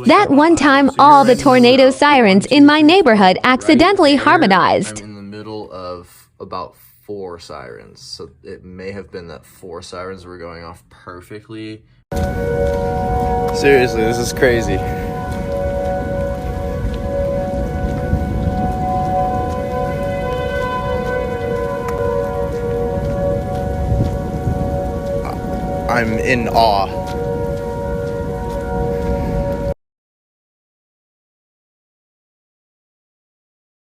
That one time all the tornado sirens in my neighborhood accidentally harmonized. I'm in the middle of about 4 sirens, so it may have been that 4 sirens were going off perfectly. Seriously, this is crazy. I'm in awe.